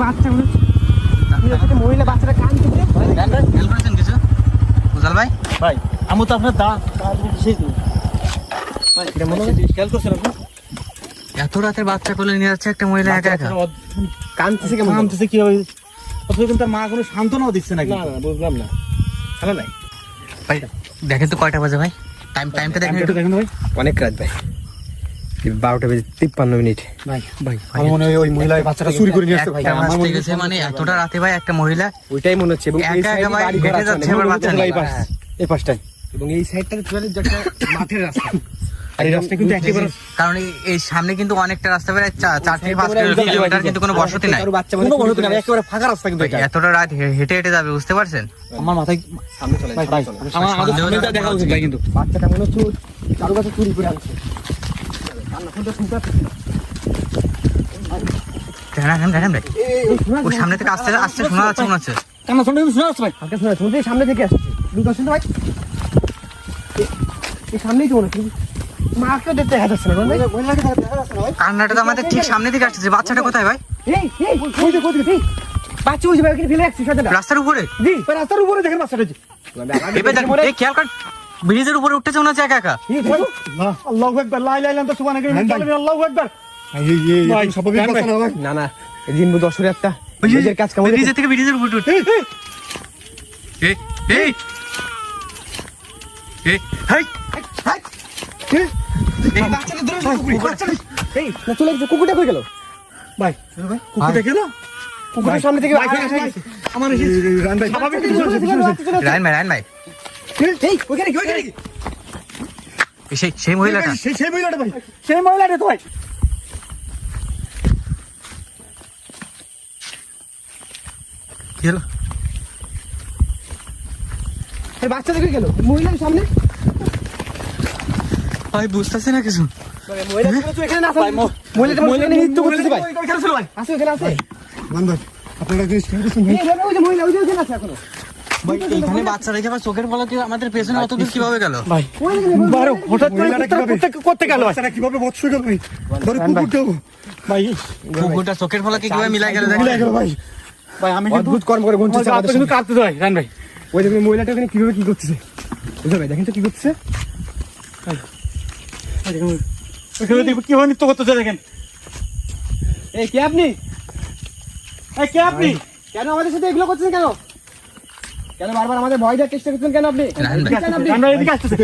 বাচ্চাগুলো মহিলা বাচ্চাটা কাঁদছে কিছু বুঝাল ভাই ভাই আমি তো আপনার খেয়াল করছেন আপনি এত রাতের বাচ্চা কোলে নিয়ে যাচ্ছে একটা মহিলা একা একা কাঁদতেছে কেমন কাঁদতেছে কিভাবে অথচ কিন্তু তার মা কোনো সান্ত্বনাও দিচ্ছে না না বুঝলাম না হ্যালো নাই ভাই দেখেন তো কয়টা বাজে ভাই টাইমটা দেখেন একটু দেখেন ভাই অনেক রাত ভাই 12:53 ভাই ভাই আমার মনে হয় ওই মহিলা বাচ্চাটা চুরি করে নিয়ে আসছে ভাই আমার মনে হচ্ছে মানে এতটা রাতে ভাই একটা মহিলা ওইটাই মনে হচ্ছে এবং এই একা একা ভাই সাইডে হেঁটে যাচ্ছে আমার বাচ্চা নিয়ে। এই পাশটাই এবং এই সাইডটাতে চলে একটা মাঠের রাস্তা আর এই রাস্তা কিন্তু একেবারে কারণ এই সামনে কিন্তু অনেকটা রাস্তা বেড়ে 4 থেকে 5 কিলোমিটার কিন্তু কোনো বসতি নাই কারো বাচ্চা কোনো বসতি না একেবারে ফাঁকা রাস্তা কিন্তু এটা এতটা রাত হেঁটে হেঁটে যাবে বুঝতে পারছেন আমার মাথায় সামনে চলে ভাই আমার আমাদের সামনেটা দেখা উচিত ভাই কিন্তু বাচ্চাটা মনে হচ্ছে কারো কাছে চুরি করে আনছে কান্না শুনতে শুনতে দেখেন ভাই ওই সামনে থেকে আস্তে আস্তে শোনা যাচ্ছে মনে হচ্ছে কান্না শুনতে কিন্তু শোনা যাচ্ছে ভাই আগে শোনা শুনতে সামনে থেকে আসছে দুটো শুনতে ভাই এই সামনেই তো মনে হচ্ছে মাকে দেখতে দেখা যাচ্ছে না ভাই মহিলাকে দেখা যাচ্ছে না ভাই কান্নাটা তো আমাদের ঠিক সামনে থেকে আসছে বাচ্চাটা কোথায় ভাই এই কই বাচ্চা ওই যে ভাই ফেলে রাখছি সাজাটা রাস্তার উপরে জি রাস্তার উপরে দেখেন বাচ্চাটা জি এবার দেখেন এই খেয়াল কর ব্রিজের উপরে উঠতেছে মনে হচ্ছে একা একা আল্লাহু আকবার লা ইলাহা ইল্লাল্লাহ সুবহানাকা আল্লাহু আকবার ভাই স্বাভাবিক কথা না ভাই না না দিন দশরে একটা নিজের কাজ কাম ব্রিজের থেকে ব্রিজের উপরে উঠে এই এই এই হাই এই বাচ্চাটা ধরে এই না চলে গেছে কুকুরটা কই গেল ভাই কুকুরটা গেল কুকুরের সামনে থেকে আমার রান ভাই স্বাভাবিক রায়ন ভাই এই ওখানে কি সেই মহিলাটা সেই মহিলাটা ভাই সেই মহিলাটা তো ভাই কি হলো এই বাচ্চাটা কই গেল মহিলার সামনে ভাই বুঝতেছে না কিছু মহিলা তো এখানে না ভাই মহিলাটা নৃত্য করতেছে ভাই ওইখানে ছিল ভাই আছে এখানে আছে মান ভাই আপনারা কি শুনতেছেন ভাই এই ওই যে মহিলা ওই যে ওখানে আছে এখনো ভাই এইখানে বাচ্চা রেখে আবার চোখের পলকে আমাদের পেছনে অত দূর কিভাবে গেল ভাই বারো হঠাৎ করে করতে গেল বাচ্চাটা কিভাবে বৎস গেল ভাই ধরে কুকুরটা ভাই কুকুরটা চোখের পলকে কিভাবে মিলাই গেল মিলে দেখেন গেল ভাই ভাই আমি অদ্ভুত কর্ম করে গুনছে আপনি কিন্তু কাঁদতে ভাই রান ভাই ওই দেখুন মহিলাটা ওখানে কিভাবে কি করতেছে বুঝতে ভাই দেখেন তো কি করতেছে ওখানে দেখো কিভাবে নৃত্য করতেছে দেখেন এই কে আপনি কে আপনি কেন আমাদের সাথে এগুলো করছেন কেন বারবার আমাদের ভয় দেওয়ার চেষ্টা করছেন কেন আপনি রান ভাই কেন আপনি রান ভাই এদিকে আসতেছে